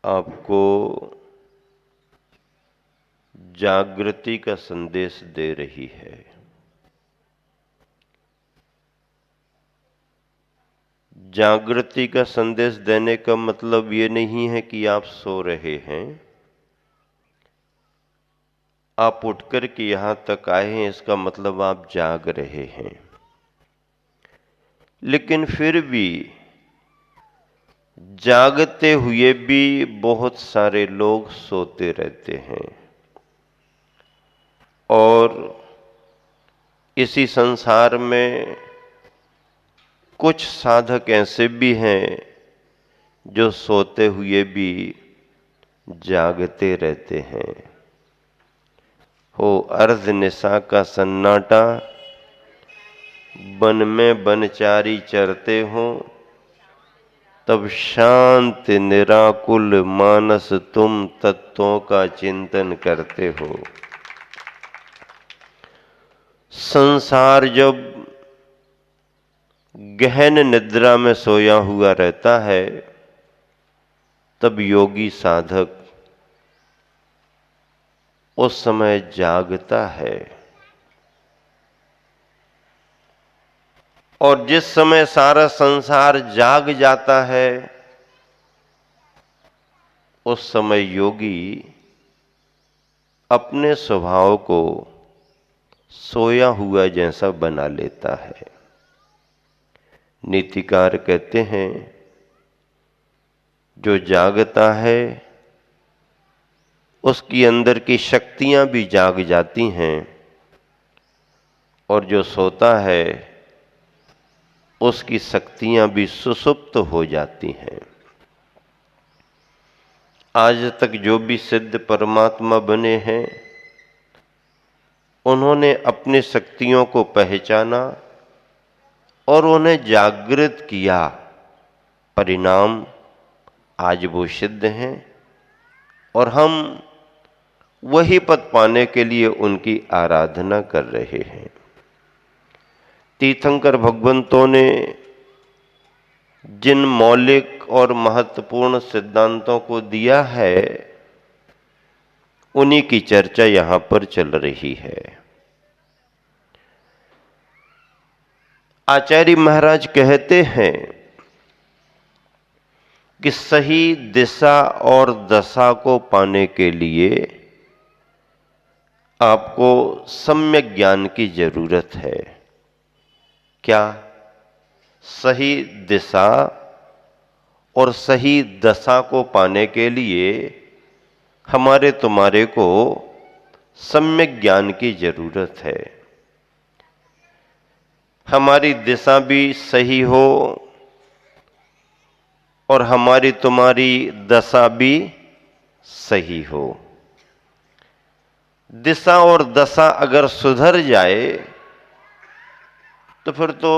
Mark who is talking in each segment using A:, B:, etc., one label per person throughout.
A: आपको जागृति का संदेश दे रही है। जागृति का संदेश देने का मतलब ये नहीं है कि आप सो रहे हैं, आप उठकर के यहां तक आए हैं, इसका मतलब आप जाग रहे हैं। लेकिन फिर भी जागते हुए भी बहुत सारे लोग सोते रहते हैं और इसी संसार में कुछ साधक ऐसे भी हैं जो सोते हुए भी जागते रहते हैं। हो अर्ध निशा का सन्नाटा, वन में बनचारी चरते हो, तब शांत निराकुल मानस तुम तत्वों का चिंतन करते हो। संसार जब गहन निद्रा में सोया हुआ रहता है, तब योगी साधक उस समय जागता है। और जिस समय सारा संसार जाग जाता है, उस समय योगी अपने स्वभाव को सोया हुआ जैसा बना लेता है। नीतिकार कहते हैं, जो जागता है उसकी अंदर की शक्तियां भी जाग जाती हैं, और जो सोता है उसकी शक्तियां भी सुसुप्त हो जाती हैं। आज तक जो भी सिद्ध परमात्मा बने हैं, उन्होंने अपनी शक्तियों को पहचाना और उन्हें जागृत किया। परिणाम आज वो सिद्ध हैं और हम वही पद पाने के लिए उनकी आराधना कर रहे हैं। तीर्थंकर भगवंतों ने जिन मौलिक और महत्वपूर्ण सिद्धांतों को दिया है, उन्हीं की चर्चा यहां पर चल रही है। आचार्य महाराज कहते हैं कि सही दिशा और दशा को पाने के लिए आपको सम्यक ज्ञान की जरूरत है। क्या? सही दिशा और सही दशा को पाने के लिए हमारे तुम्हारे को सम्यक ज्ञान की जरूरत है। हमारी दिशा भी सही हो और हमारी तुम्हारी दशा भी सही हो। दिशा और दशा अगर सुधर जाए तो फिर तो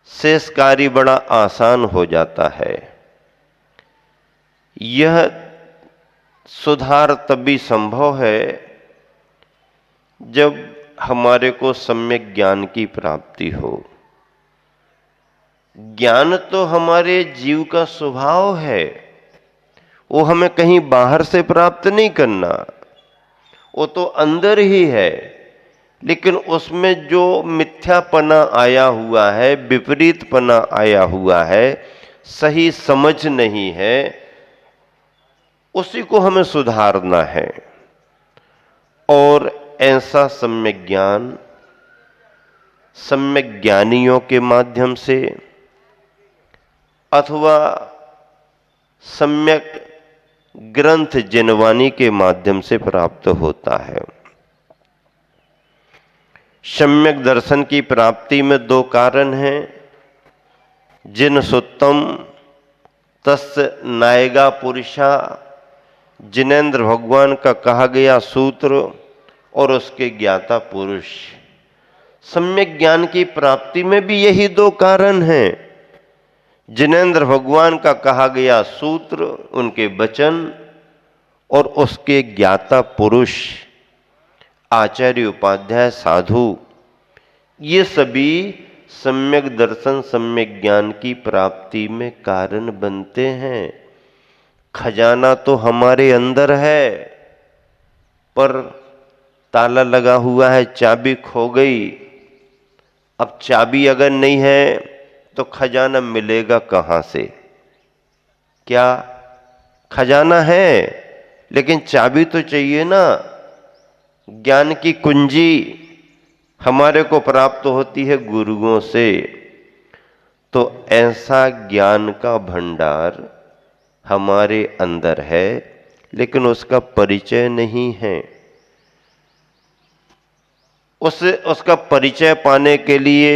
A: शेष कार्य बड़ा आसान हो जाता है। यह सुधार तभी संभव है जब हमारे को सम्यक ज्ञान की प्राप्ति हो। ज्ञान तो हमारे जीव का स्वभाव है, वो हमें कहीं बाहर से प्राप्त नहीं करना, वो तो अंदर ही है। लेकिन उसमें जो मिथ्यापना आया हुआ है, विपरीतपना आया हुआ है, सही समझ नहीं है, उसी को हमें सुधारना है। और ऐसा सम्यक ज्ञान सम्यक ज्ञानियों के माध्यम से अथवा सम्यक ग्रंथ जिनवानी के माध्यम से प्राप्त होता है। सम्यक दर्शन की प्राप्ति में दो कारण हैं। जिन सुत्तम तस्य नायगा पुरुषा, जिनेन्द्र भगवान का कहा गया सूत्र और उसके ज्ञाता पुरुष। सम्यक ज्ञान की प्राप्ति में भी यही दो कारण हैं। जिनेन्द्र भगवान का कहा गया सूत्र, उनके वचन, और उसके ज्ञाता पुरुष आचार्य उपाध्याय साधु, ये सभी सम्यक दर्शन सम्यक ज्ञान की प्राप्ति में कारण बनते हैं। खजाना तो हमारे अंदर है, पर ताला लगा हुआ है, चाबी खो गई। अब चाबी अगर नहीं है तो खजाना मिलेगा कहां से? क्या खजाना है लेकिन चाबी तो चाहिए ना। ज्ञान की कुंजी हमारे को प्राप्त होती है गुरुओं से। तो ऐसा ज्ञान का भंडार हमारे अंदर है, लेकिन उसका परिचय नहीं है। उसका परिचय पाने के लिए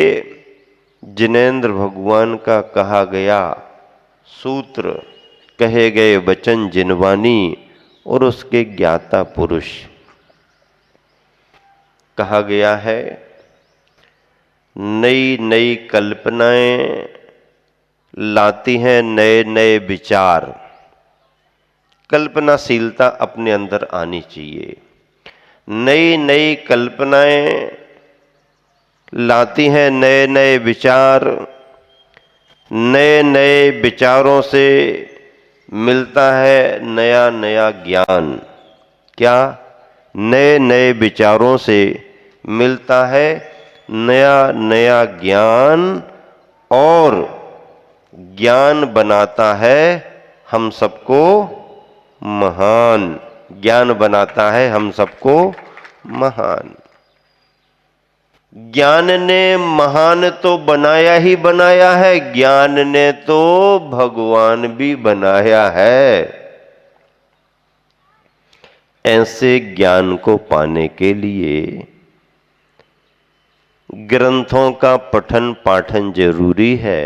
A: जिनेंद्र भगवान का कहा गया सूत्र, कहे गए वचन जिनवानी और उसके ज्ञाता पुरुष, कहा गया है नई नई कल्पनाएं लाती हैं नए नए विचार। कल्पनाशीलता अपने अंदर आनी चाहिए। नई नई कल्पनाएं लाती हैं नए नए विचार। नए नए विचारों से मिलता है नया नया ज्ञान। क्या? नए नए विचारों से मिलता है नया नया ज्ञान, और ज्ञान बनाता है हम सबको महान। ज्ञान बनाता है हम सबको महान। ज्ञान ने महान तो बनाया ही बनाया है, ज्ञान ने तो भगवान भी बनाया है। ऐसे ज्ञान को पाने के लिए ग्रंथों का पठन पाठन जरूरी है,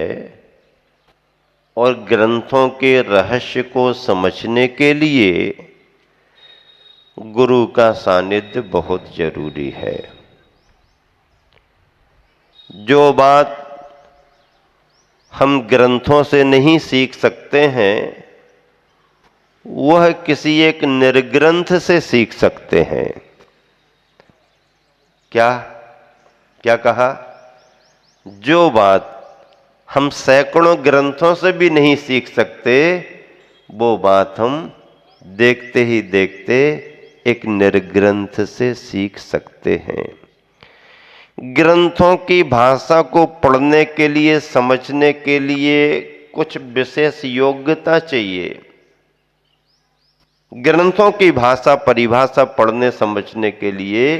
A: और ग्रंथों के रहस्य को समझने के लिए गुरु का सानिध्य बहुत जरूरी है। जो बात हम ग्रंथों से नहीं सीख सकते हैं, वह किसी एक निर्ग्रंथ से सीख सकते हैं। क्या क्या कहा? जो बात हम सैकड़ों ग्रंथों से भी नहीं सीख सकते, वो बात हम देखते ही देखते एक निर्ग्रंथ से सीख सकते हैं। ग्रंथों की भाषा को पढ़ने के लिए, समझने के लिए कुछ विशेष योग्यता चाहिए। ग्रंथों की भाषा, परिभाषा पढ़ने समझने के लिए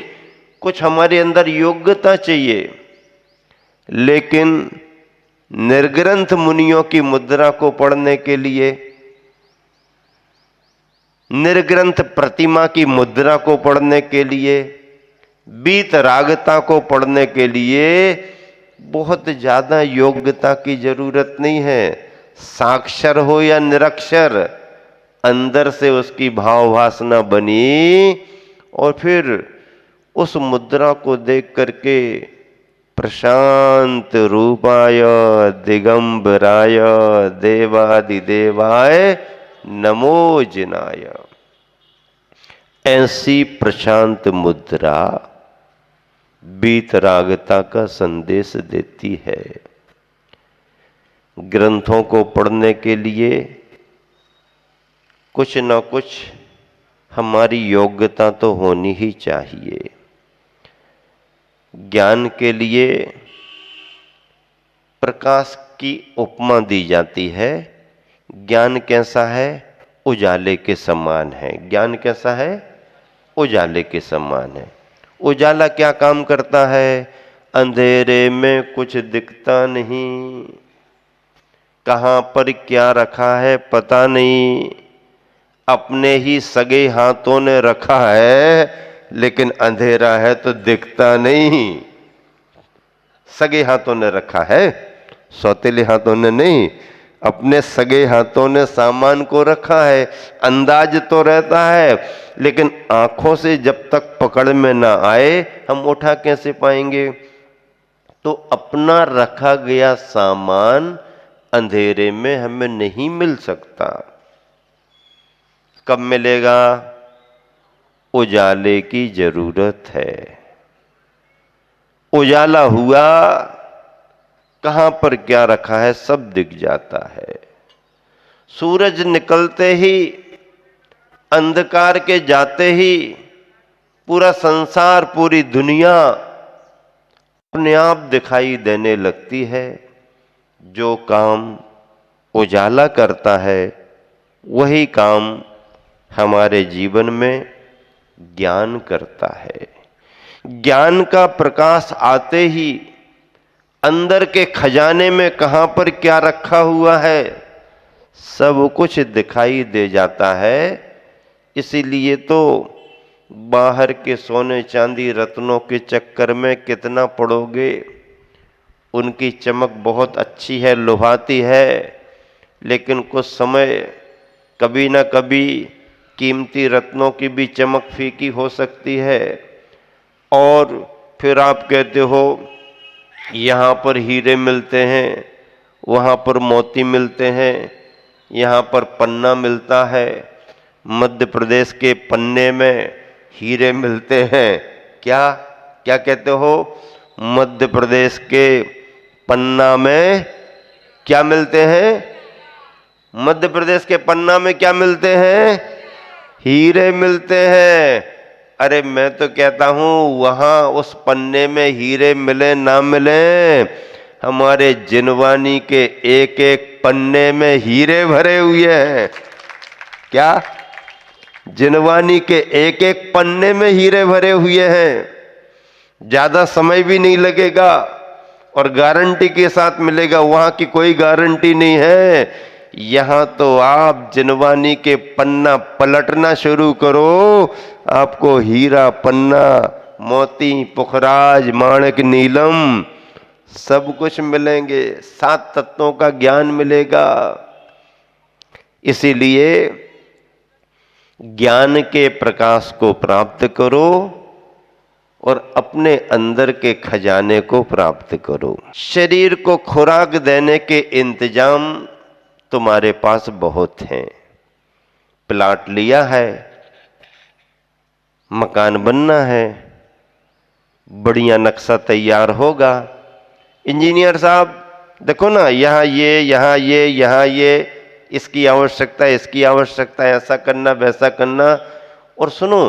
A: कुछ हमारे अंदर योग्यता चाहिए। लेकिन निर्ग्रंथ मुनियों की मुद्रा को पढ़ने के लिए, निर्ग्रंथ प्रतिमा की मुद्रा को पढ़ने के लिए, वीतरागता को पढ़ने के लिए बहुत ज्यादा योग्यता की जरूरत नहीं है। साक्षर हो या निरक्षर, अंदर से उसकी भाव वासना बनी, और फिर उस मुद्रा को देख करके प्रशांत रूपाय दिगंबराय देवादिदेवाय नमो जिनाय, ऐसी प्रशांत मुद्रा वीतरागता का संदेश देती है। ग्रंथों को पढ़ने के लिए कुछ न कुछ हमारी योग्यता तो होनी ही चाहिए। ज्ञान के लिए प्रकाश की उपमा दी जाती है। ज्ञान कैसा है? उजाले के समान है। ज्ञान कैसा है? उजाले के समान है। उजाला क्या काम करता है? अंधेरे में कुछ दिखता नहीं, कहां पर क्या रखा है पता नहीं, अपने ही सगे हाथों ने रखा है, लेकिन अंधेरा है तो दिखता नहीं। सगे हाथों ने रखा है, सौतेले हाथों ने नहीं, अपने सगे हाथों ने सामान को रखा है। अंदाज तो रहता है, लेकिन आंखों से जब तक पकड़ में ना आए हम उठा कैसे पाएंगे? तो अपना रखा गया सामान अंधेरे में हमें नहीं मिल सकता। कब मिलेगा? उजाले की जरूरत है। उजाला हुआ, कहां पर क्या रखा है सब दिख जाता है। सूरज निकलते ही, अंधकार के जाते ही पूरा संसार, पूरी दुनिया अपने आप दिखाई देने लगती है। जो काम उजाला करता है वही काम हमारे जीवन में ज्ञान करता है। ज्ञान का प्रकाश आते ही अंदर के खजाने में कहां पर क्या रखा हुआ है सब कुछ दिखाई दे जाता है। इसीलिए तो बाहर के सोने चांदी रत्नों के चक्कर में कितना पड़ोगे, उनकी चमक बहुत अच्छी है, लुभाती है, लेकिन कुछ समय कभी ना कभी कीमती रत्नों की भी चमक फीकी हो सकती है। और फिर आप कहते हो यहाँ पर हीरे मिलते हैं, वहाँ पर मोती मिलते हैं, यहाँ पर पन्ना मिलता है। मध्य प्रदेश के पन्ने में हीरे मिलते हैं। क्या क्या कहते हो? मध्य प्रदेश के पन्ना में क्या मिलते हैं? मध्य प्रदेश के पन्ना में क्या मिलते हैं? हीरे मिलते हैं। अरे मैं तो कहता हूं वहां उस पन्ने में हीरे मिले ना मिले, हमारे जिनवानी के एक एक पन्ने में हीरे भरे हुए हैं। क्या? जिनवानी के एक एक पन्ने में हीरे भरे हुए हैं। ज्यादा समय भी नहीं लगेगा और गारंटी के साथ मिलेगा। वहां की कोई गारंटी नहीं है। यहां तो आप जिनवानी के पन्ना पलटना शुरू करो, आपको हीरा पन्ना, मोती, पुखराज, माणिक, नीलम सब कुछ मिलेंगे। 7 तत्वों का ज्ञान मिलेगा। इसीलिए ज्ञान के प्रकाश को प्राप्त करो और अपने अंदर के खजाने को प्राप्त करो। शरीर को खुराक देने के इंतजाम तुम्हारे पास बहुत हैं। प्लाट लिया है, मकान बनना है, बढ़िया नक्शा तैयार होगा। इंजीनियर साहब देखो ना, यहाँ ये, यहाँ ये, यहाँ ये, इसकी आवश्यकता है, इसकी आवश्यकता है, ऐसा करना, वैसा करना। और सुनो,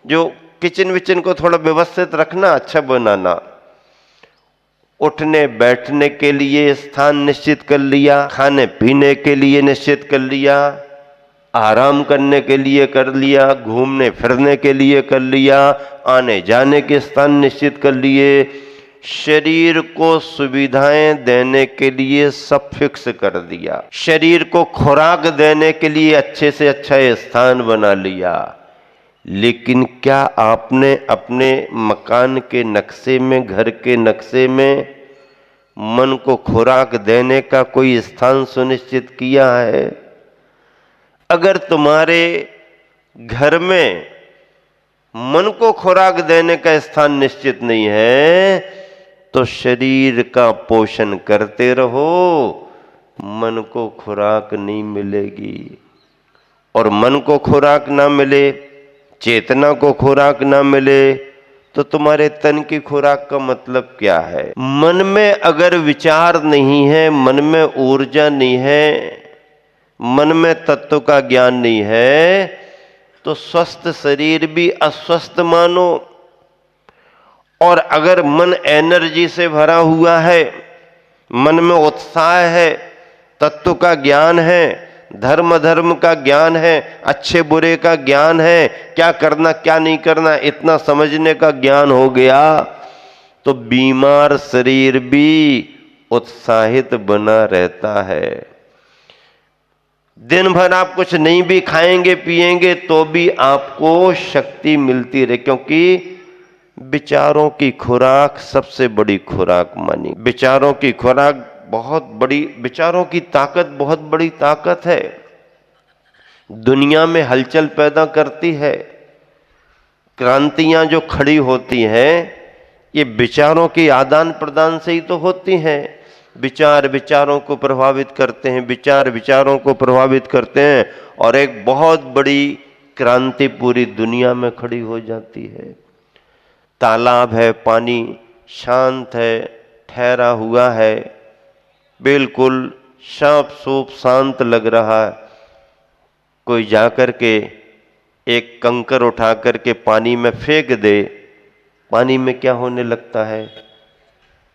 A: जो किचन विचन को थोड़ा व्यवस्थित रखना, अच्छा बनाना। उठने बैठने के लिए स्थान निश्चित कर लिया, खाने पीने के लिए निश्चित कर लिया, आराम करने के लिए कर लिया, घूमने फिरने के लिए कर लिया, आने जाने के स्थान निश्चित कर लिए। शरीर को सुविधाएं देने के लिए सब फिक्स कर दिया। शरीर को खुराक देने के लिए अच्छे से अच्छा स्थान बना लिया। लेकिन क्या आपने अपने मकान के नक्शे में, घर के नक्शे में मन को खुराक देने का कोई स्थान सुनिश्चित किया है? अगर तुम्हारे घर में मन को खुराक देने का स्थान निश्चित नहीं है तो शरीर का पोषण करते रहो, मन को खुराक नहीं मिलेगी। और मन को खुराक ना मिले, चेतना को खुराक ना मिले तो तुम्हारे तन की खुराक का मतलब क्या है? मन में अगर विचार नहीं है, मन में ऊर्जा नहीं है, मन में तत्व का ज्ञान नहीं है, तो स्वस्थ शरीर भी अस्वस्थ मानो। और अगर मन एनर्जी से भरा हुआ है, मन में उत्साह है, तत्व का ज्ञान है, धर्म का ज्ञान है, अच्छे बुरे का ज्ञान है, क्या करना क्या नहीं करना इतना समझने का ज्ञान हो गया, तो बीमार शरीर भी उत्साहित बना रहता है। दिन भर आप कुछ नहीं भी खाएंगे पिएंगे तो भी आपको शक्ति मिलती रहे, क्योंकि विचारों की खुराक सबसे बड़ी खुराक मानी। विचारों की खुराक बहुत बड़ी, विचारों की ताकत बहुत बड़ी ताकत है। दुनिया में हलचल पैदा करती है। क्रांतियां जो खड़ी होती हैं ये विचारों के आदान प्रदान से ही तो होती हैं। विचार विचारों को प्रभावित करते हैं, विचार विचारों को प्रभावित करते हैं और एक बहुत बड़ी क्रांति पूरी दुनिया में खड़ी हो जाती है। तालाब है, पानी शांत है, ठहरा हुआ है, बिल्कुल साफ सूफ शांत लग रहा है, कोई जा कर के एक कंकर उठा कर के पानी में फेंक दे, पानी में क्या होने लगता है?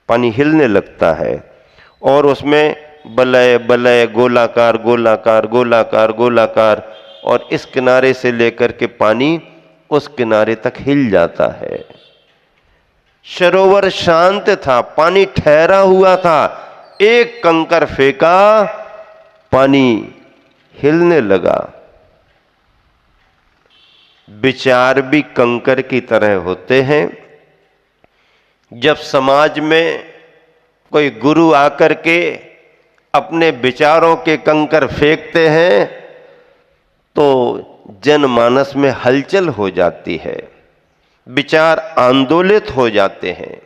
A: पानी हिलने लगता है और उसमें बलय बलय, गोलाकार गोलाकार गोलाकार गोलाकार, और इस किनारे से लेकर के पानी उस किनारे तक हिल जाता है। सरोवर शांत था, पानी ठहरा हुआ था, एक कंकर फेंका, पानी हिलने लगा। विचार भी कंकर की तरह होते हैं। जब समाज में कोई गुरु आकर के अपने विचारों के कंकर फेंकते हैं तो जनमानस में हलचल हो जाती है, विचार आंदोलित हो जाते हैं,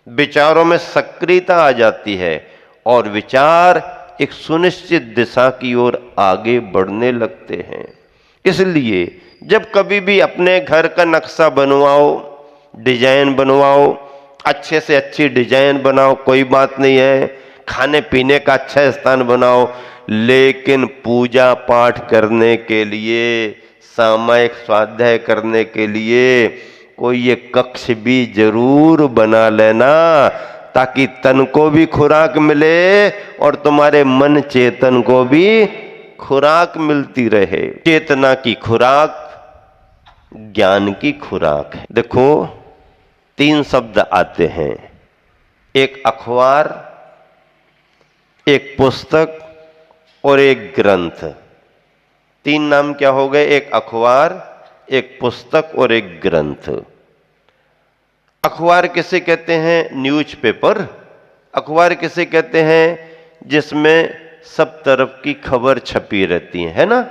A: विचारों में सक्रियता आ जाती है और विचार एक सुनिश्चित दिशा की ओर आगे बढ़ने लगते हैं। इसलिए जब कभी भी अपने घर का नक्शा बनवाओ, डिजाइन बनवाओ, अच्छे से अच्छी डिजाइन बनाओ, कोई बात नहीं है, खाने पीने का अच्छा स्थान बनाओ, लेकिन पूजा पाठ करने के लिए, सामायिक स्वाध्याय करने के लिए कोई ये कक्ष भी जरूर बना लेना, ताकि तन को भी खुराक मिले और तुम्हारे मन चेतन को भी खुराक मिलती रहे। चेतना की खुराक ज्ञान की खुराक है। देखो, 3 शब्द आते हैं, एक अखबार, एक पुस्तक और एक ग्रंथ। 3 नाम क्या हो गए? एक अखबार, एक पुस्तक और एक ग्रंथ। अखबार किसे कहते हैं? न्यूज़पेपर। अखबार किसे कहते हैं? जिसमें सब तरफ की खबर छपी रहती है ना,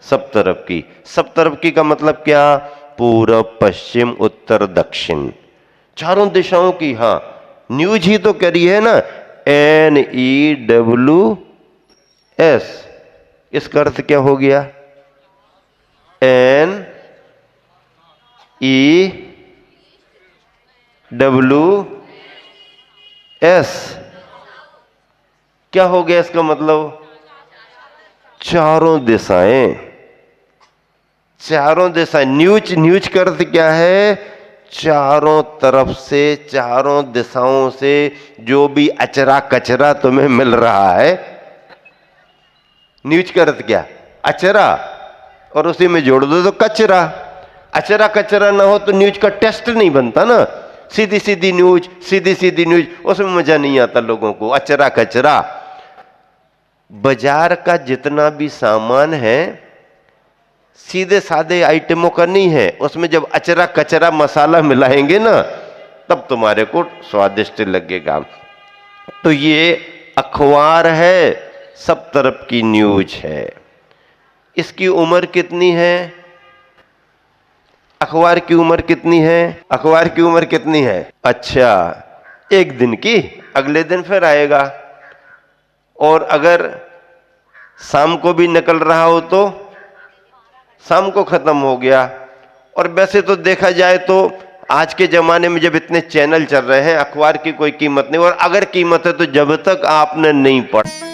A: सब तरफ की। सब तरफ की का मतलब क्या? पूर्व, पश्चिम, उत्तर, दक्षिण, चारों दिशाओं की। हाँ, न्यूज ही तो करी है ना, NEWS। इसका अर्थ क्या हो गया? NEWS क्या हो गया? इसका मतलब चारों दिशाएं। चारों दिशाएं। न्यूज, न्यूज का अर्थ क्या है? चारों तरफ से, चारों दिशाओं से जो भी अचरा कचरा तुम्हें मिल रहा है, न्यूज का अर्थ क्या? अचरा, और उसी में जोड़ दो तो कचरा। अचरा कचरा ना हो तो न्यूज का टेस्ट नहीं बनता ना। सीधी सीधी न्यूज, सीधी सीधी न्यूज, उसमें मजा नहीं आता लोगों को। अचरा कचरा। बाजार का जितना भी सामान है सीधे साधे आइटमों का नहीं है, उसमें जब अचरा कचरा मसाला मिलाएंगे ना तब तुम्हारे को स्वादिष्ट लगेगा। तो ये अखबार है, सब तरफ की न्यूज है। इसकी उम्र कितनी है? अखबार की उम्र कितनी है? अखबार की उम्र कितनी है? अच्छा, 1 दिन की, अगले दिन फिर आएगा। और अगर शाम को भी निकल रहा हो तो शाम को खत्म हो गया। और वैसे तो देखा जाए तो आज के जमाने में जब इतने चैनल चल रहे हैं, अखबार की कोई कीमत नहीं, और अगर कीमत है तो जब तक आपने नहीं पढ़ा